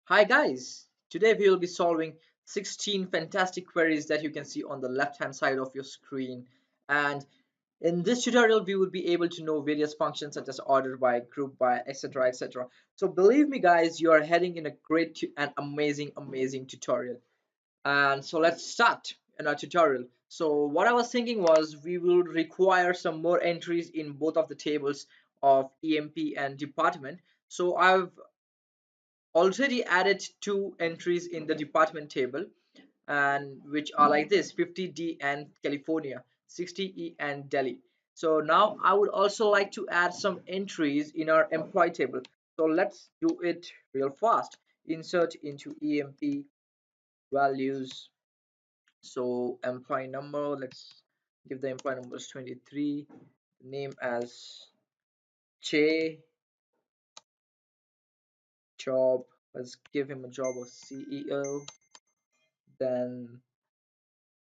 Hi guys, today we will be solving 16 fantastic queries that you can see on the left hand side of your screen. And in this tutorial we will be able to know various functions such as order by, group by, etc, etc. So believe me guys, you are heading in a great and amazing tutorial. And so let's start in our tutorial. So what I was thinking was we will require some more entries in both of the tables of EMP and department. So I've already added two entries in the department table, and which are like this: 50D and California, 60E and Delhi. So now I would also like to add some entries in our employee table. So let's do it real fast. Insert into EMP values. So employee number, let's give the employee number as 23, name as Che, job, let's give him a job of CEO. Then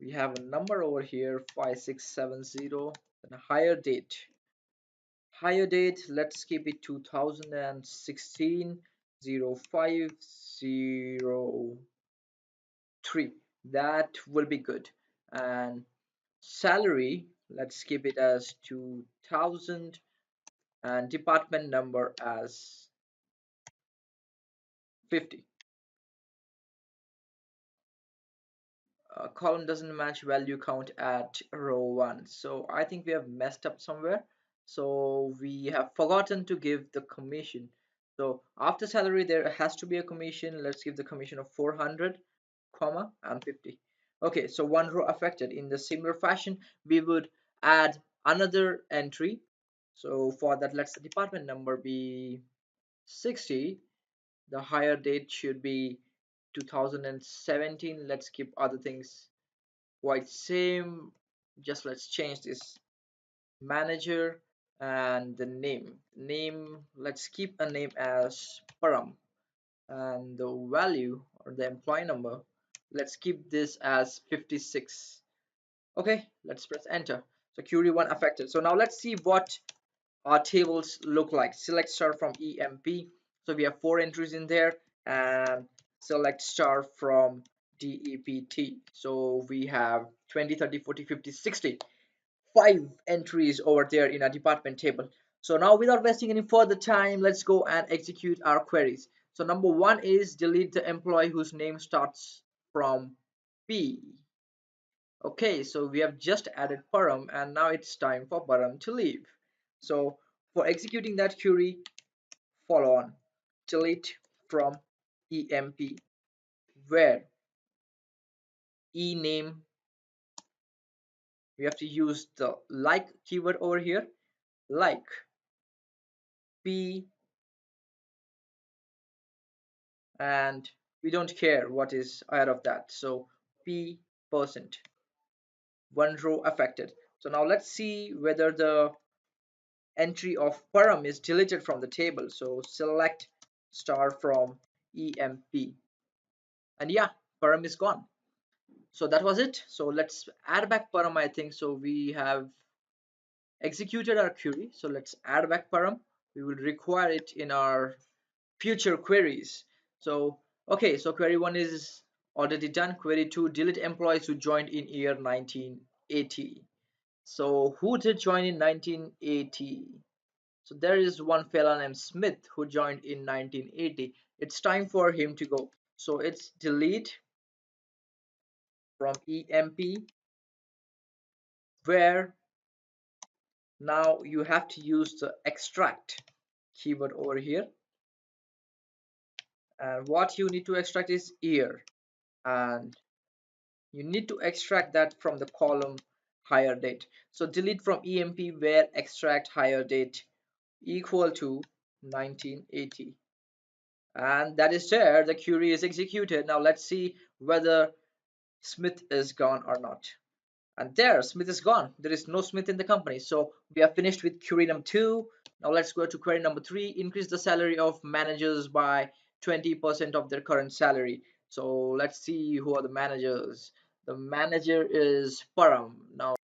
we have a number over here, 5670, and a higher date, let's keep it 2016 0503. That will be good. And salary, let's keep it as 2000, and department number as 50. Column doesn't match value count at row 1, so I think we have messed up somewhere. So we have forgotten to give the commission. So after salary there has to be a commission. Let's give the commission of 400 comma and 50. Okay, so one row affected. In the similar fashion we would add another entry. So for that, let's the department number be 60. The higher date should be 2017. Let's keep other things quite same. Just let's change this manager. And the name, let's keep a name as Param. And the value, or the employee number, let's keep this as 56. Okay, let's press enter. So query 1 affected. So now let's see what our tables look like. Select star from EMP. So we have 4 entries in there, and select star from DEPT. So we have 20, 30, 40, 50, 60. 5 entries over there in our department table. So now without wasting any further time, let's go and execute our queries. So number 1 is delete the employee whose name starts from P. Okay, so we have just added Param, and now it's time for Param to leave. So for executing that query, follow on delete from EMP, where E name, we have to use the like keyword over here, like P, and we don't care what is ahead of that. So P percent, one row affected. So now let's see whether the entry of Param is deleted from the table. So select star from EMP, and yeah, Param is gone. So that was it. So let's add back Param, I think. So we have executed our query. So let's add back Param. We will require it in our future queries. So okay, so query 1 is already done. Query 2, delete employees who joined in year 1980. So who did join in 1980? So there is one fella named Smith who joined in 1980. It's time for him to go. So it's delete from EMP, where now you have to use the extract keyword over here. And what you need to extract is year. And you need to extract that from the column higher date. So delete from EMP where extract higher date equal to 1980. And that is there. The query is executed. Now let's see whether Smith is gone or not. And there, Smith is gone. There is no Smith in the company. So we are finished with query number 2. Now let's go to query number 3. Increase the salary of managers by 20% of their current salary. So let's see who are the managers. The manager is Param. Now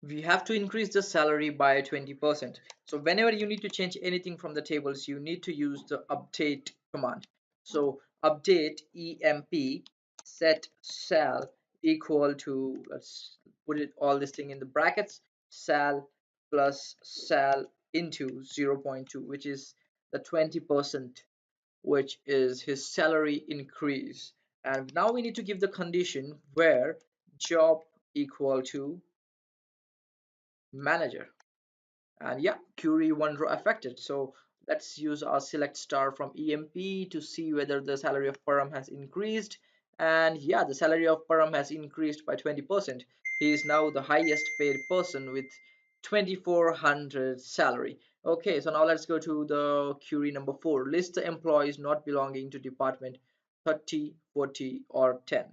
we have to increase the salary by 20%. So whenever you need to change anything from the tables, you need to use the update command. So update emp set sal equal to, let's put it all this thing in the brackets, sal plus sal into 0.2, which is the 20%, which is his salary increase. And now we need to give the condition where job equal to manager. And yeah, query one row affected. So let's use our select star from emp to see whether the salary of Param has increased. And yeah, the salary of Param has increased by 20%. He is now the highest paid person with 2400 salary. Okay, so now let's go to the query number 4. List the employees not belonging to department 30, 40, or 10.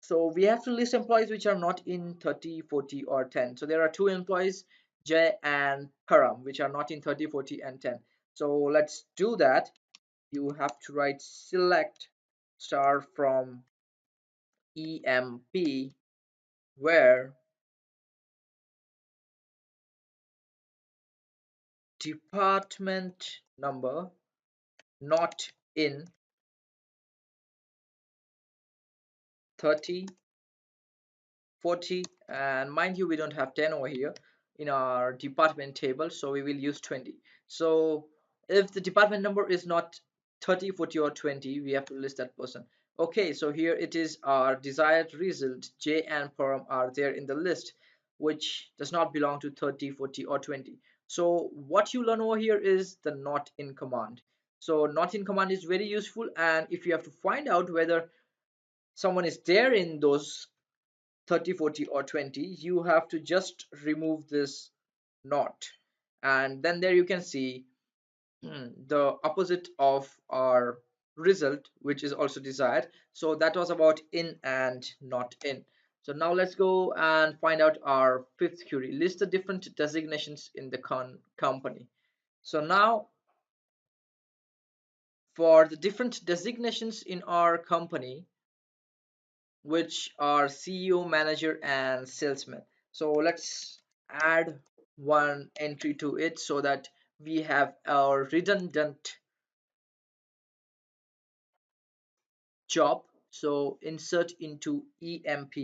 So we have to list employees which are not in 30, 40, or 10. So there are two employees, Jay and Param, which are not in 30, 40, and 10. So let's do that. You have to write select star from emp where department number not in 30, 40, and mind you, we don't have 10 over here in our department table, so we will use 20. So if the department number is not 30, 40, or 20, we have to list that person. Okay, so here it is, our desired result, J and Param are there in the list, which does not belong to 30, 40, or 20. So what you learn over here is the not in command. So not in command is very useful, and if you have to find out whether someone is there in those 30, 40, or 20, you have to just remove this not, and then there you can see the opposite of our result, which is also desired. So that was about in and not in. So now let's go and find out our fifth query. List the different designations in the company. So now for the different designations in our company, which are CEO, manager, and salesman. So let's add one entry to it so that we have our redundant job. So insert into emp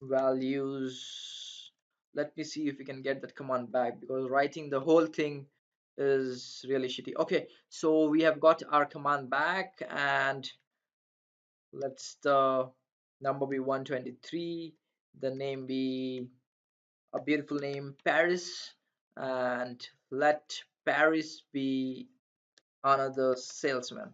values. Let me see if we can get that command back, because writing the whole thing is really shitty. Okay, so we have got our command back, and let's the number be 123, the name be a beautiful name, Paris, and let Paris be another salesman.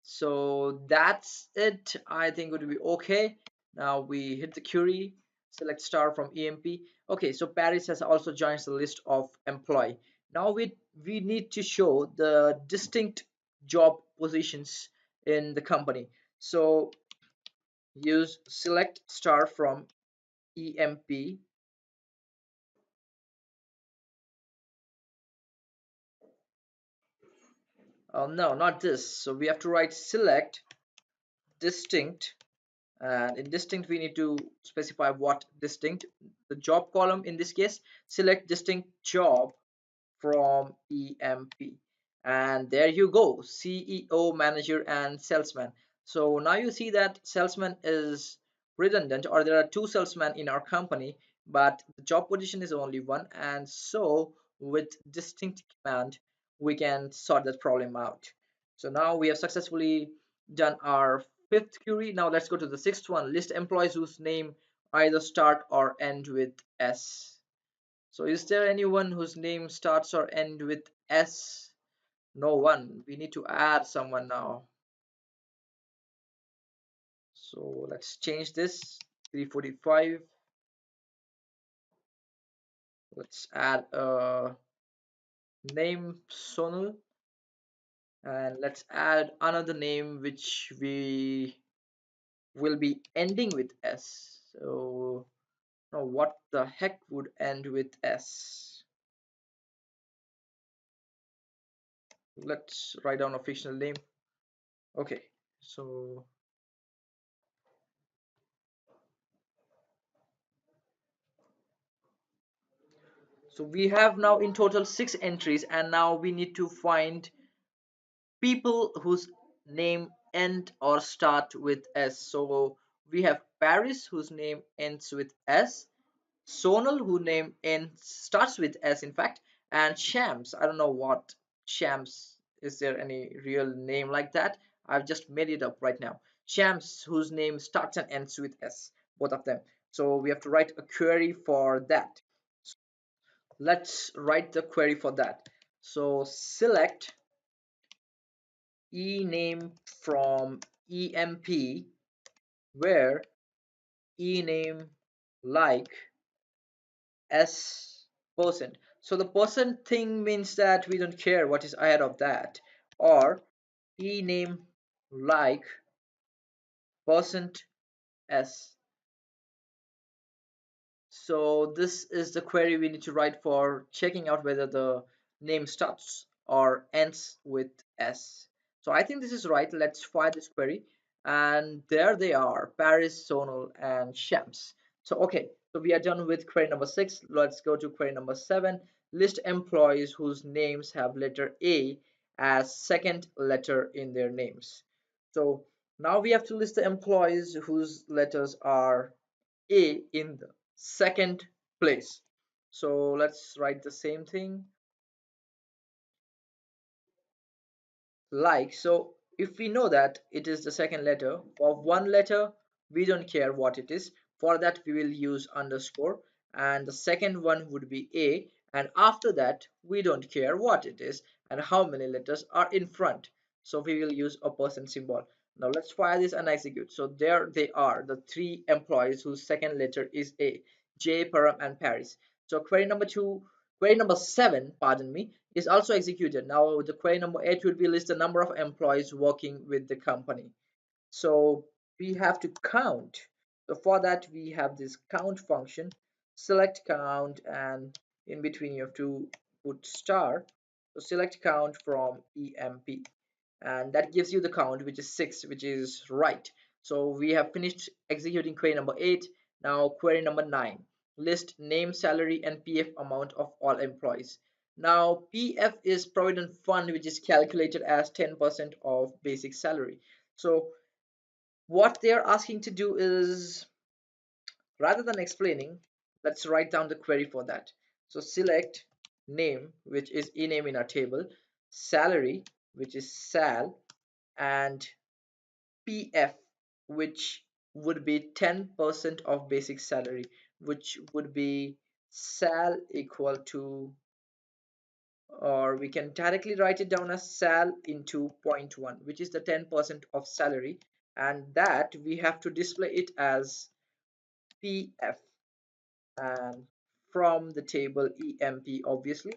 So that's it. I think it would be okay. Now we hit the query, select star from emp. Okay, so Paris has also joined the list of employee. Now we need to show the distinct job positions in the company. So use select star from emp. Oh no, not this. So we have to write select distinct, and in distinct we need to specify what distinct. The job column, in this case, select distinct job from emp, and there you go, CEO, manager, and salesman. So now you see that salesman is redundant, or there are two salesmen in our company, but the job position is only one, and so with distinct command we can sort that problem out. So now we have successfully done our fifth query. Now let's go to the sixth one. List employees whose name either start or end with S. So is there anyone whose name starts or end with S? No one. We need to add someone now. So let's change this. 345. Let's add a name, Sonal, and let's add another name which we will be ending with S. So now what the heck would end with S? Let's write down a fictional name. Okay, so we have now in total 6 entries, and now we need to find people whose name end or start with S. So we have Paris whose name ends with S, Sonal who name ends starts with S in fact, and Shams. I don't know what Shams, is there any real name like that? I've just made it up right now. Shams whose name starts and ends with S, both of them. So we have to write a query for that. Let's write the query for that. So select ename from emp, where ename like s percent. So the percent thing means that we don't care what is ahead of that, or ename like percent s. So this is the query we need to write for checking out whether the name starts or ends with S. So I think this is right. Let's fire this query. And there they are, Paris, Sonal, and Shams. So okay, so we are done with query number 6. Let's go to query number 7. List employees whose names have letter A as second letter in their names. So now we have to list the employees whose letters are A in the second place. So let's write the same thing, like. So if we know that it is the second letter of one letter, we don't care what it is. For that we will use underscore, and the second one would be A, and after that we don't care what it is and how many letters are in front, so we will use a percent symbol. Now let's fire this and execute. So there they are, the three employees whose second letter is A: J, Param, and Paris. So query number 7, pardon me, is also executed. Now the query number 8 will be list the number of employees working with the company. So we have to count. So for that we have this count function, select count, and in between you have to put star. So select count from emp, and that gives you the count, which is 6, which is right. So we have finished executing query number 8. Now query number 9, list name, salary, and pf amount of all employees. Now pf is provident fund, which is calculated as 10% of basic salary. So what they're asking to do is, rather than explaining, let's write down the query for that. So select name, which is ename in our table, salary, which is sal, and pf, which would be 10% of basic salary, which would be sal equal to, or we can directly write it down as sal into zero point 0.1, which is the 10% of salary, and that we have to display it as pf, and from the table emp obviously,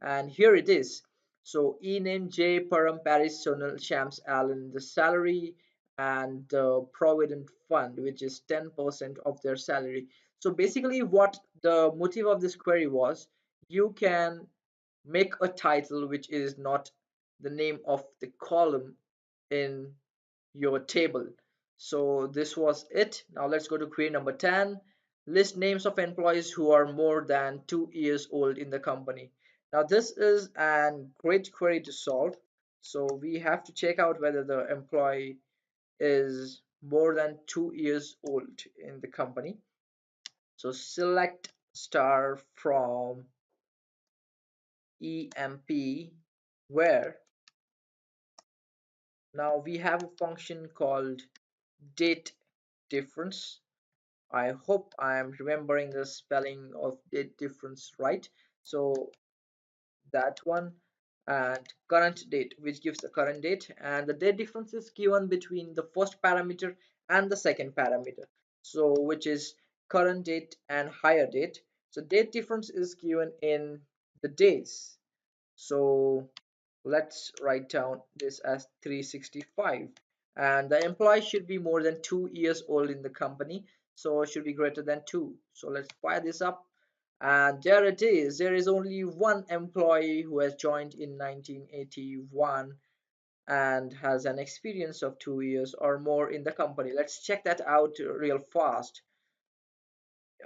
and here it is. So ename, J, Param, Paris, Sonal, Shams, Alan, the salary, and the provident fund, which is 10% of their salary. So basically what the motive of this query was, you can make a title which is not the name of the column in your table. So this was it. Now let's go to query number 10. List names of employees who are more than 2 years old in the company. Now this is a great query to solve. So we have to check out whether the employee is more than 2 years old in the company. So select star from emp, where now we have a function called date difference. I hope I am remembering the spelling of date difference right. So that one, and current date, which gives the current date, and the date difference is given between the first parameter and the second parameter, so which is current date and higher date. So date difference is given in the days. So let's write down this as 365, and the employee should be more than 2 years old in the company, so it should be greater than 2. So let's fire this up, and there it is. There is only one employee who has joined in 1981 and has an experience of 2 years or more in the company. Let's check that out real fast.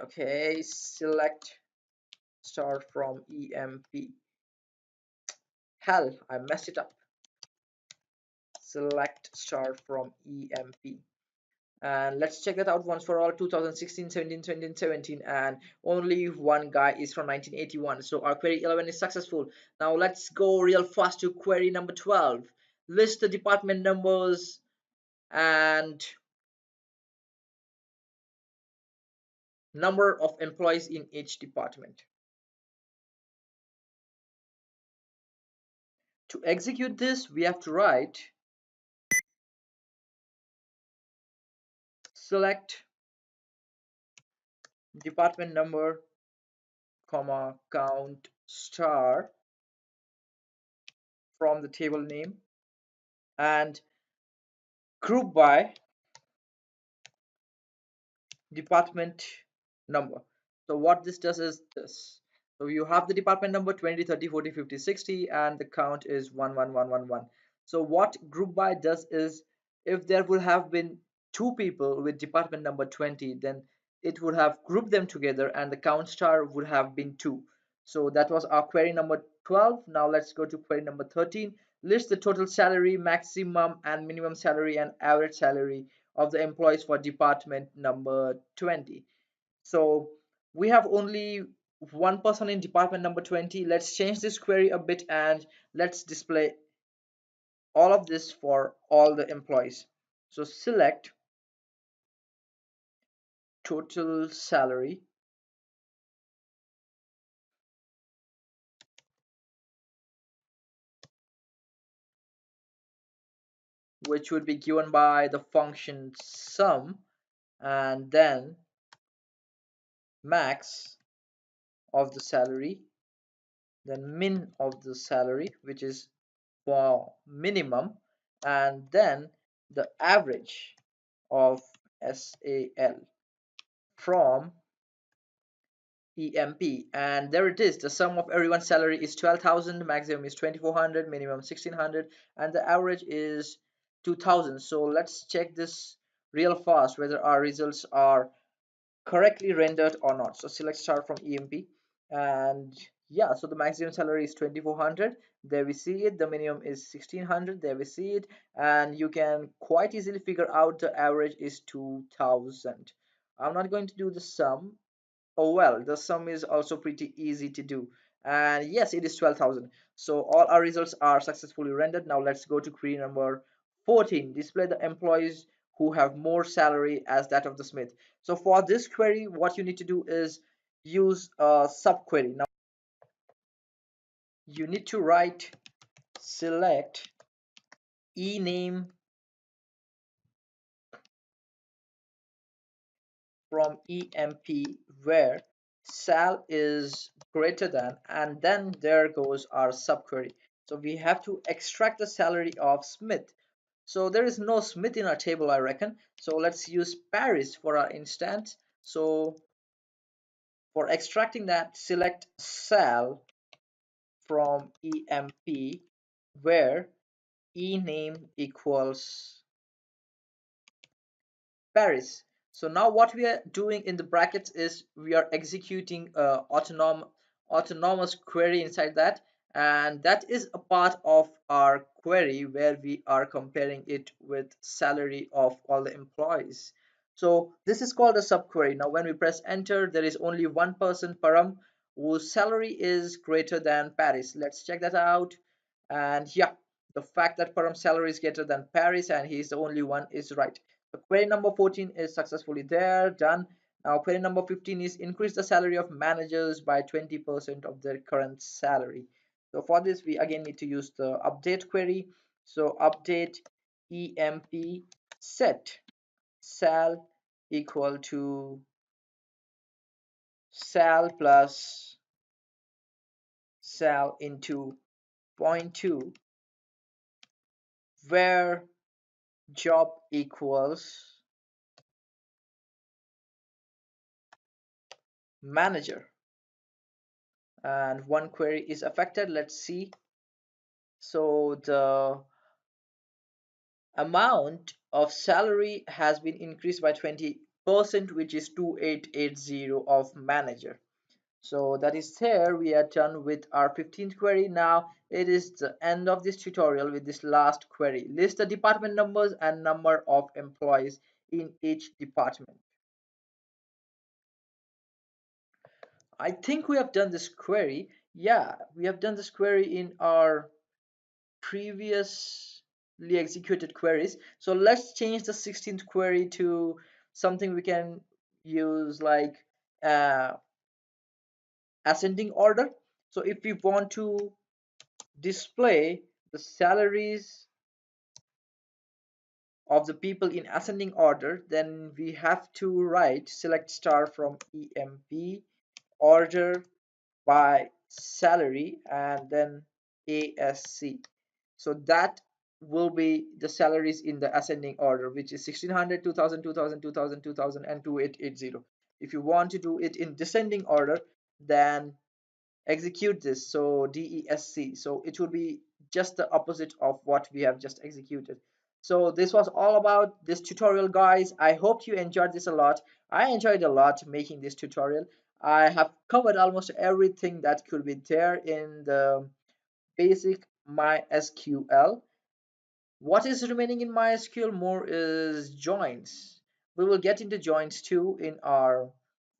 Okay, select start from emp. Hell, I messed it up. select star from emp. And let's check that out once for all. 2016, 17, 17, 17, and only one guy is from 1981, so our query 11 is successful. Now let's go real fast to query number 12. List the department numbers and number of employees in each department. To execute this, we have to write select department number, comma, count star from the table name, and group by department number. So what this does is this. So you have the department number 20, 30, 40, 50, 60, and the count is 11111. So what group by does is, if there would have been two people with department number 20, then it would have grouped them together and the count star would have been 2. So that was our query number 12. Now let's go to query number 13. List the total salary, maximum and minimum salary, and average salary of the employees for department number 20. So we have only one person in department number 20. Let's change this query a bit and let's display all of this for all the employees. So select total salary, which would be given by the function sum, and then max of the salary, then min of the salary, which is for minimum, and then the average of SAL from EMP. And there it is, the sum of everyone's salary is 12,000, maximum is 2,400, minimum 1,600, and the average is 2,000. So let's check this real fast whether our results are correctly rendered or not. So select start from EMP, and yeah, so the maximum salary is 2,400. There we see it. The minimum is 1,600. There we see it. And you can quite easily figure out the average is 2,000. I'm not going to do the sum. Oh well, the sum is also pretty easy to do. And yes, it is 12,000. So all our results are successfully rendered. Now let's go to query number 14. Display the employees who have more salary as that of the Smith. So for this query, what you need to do is use a subquery. Now you need to write select ename from emp where sal is greater than, and then there goes our subquery. So we have to extract the salary of Smith. So there is no Smith in our table, I reckon. So let's use Paris for our instance. So for extracting that, select sal from emp where ename equals Paris. So now what we are doing in the brackets is we are executing a autonomous query inside that, and that is a part of our query where we are comparing it with salary of all the employees. So this is called a subquery. Now when we press enter, there is only one person, Param, whose salary is greater than Paris. Let's check that out. And yeah, the fact that Param's salary is greater than Paris and he is the only one is right. So query number 14 is successfully there, done. Now query number 15 is increase the salary of managers by 20% of their current salary. So for this, we again need to use the update query. So update emp set sal equal to sal plus sal into 0.2 where job equals manager, and one query is affected. Let's see. So the amount of salary has been increased by 20%, which is 2880 of manager. So that is there. We are done with our 15th query. Now it is the end of this tutorial with this last query. List the department numbers and number of employees in each department. I think we have done this query. Yeah, we have done this query in our previously executed queries. So let's change the 16th query to something we can use like uh, ascending order. So if we want to display the salaries of the people in ascending order, then we have to write select star from emp order by salary and then ASC. So that will be the salaries in the ascending order, which is 1600, 2000, 2000, 2000, 2000, and 2880. If you want to do it in descending order, then execute this. So DESC. So it will be just the opposite of what we have just executed. So this was all about this tutorial, guys. I hope you enjoyed this a lot. I enjoyed a lot making this tutorial. I have covered almost everything that could be there in the basic MySql. What is remaining in MySQL more is joins. We will get into joins too in our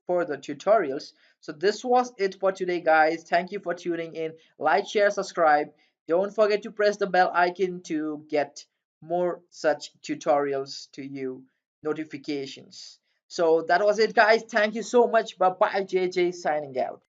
further tutorials. So this was it for today, guys. Thank you for tuning in. Like, share, subscribe. Don't forget to press the bell icon to get more such tutorials to you, notifications. So that was it, guys. Thank you so much. Bye bye, JJ signing out.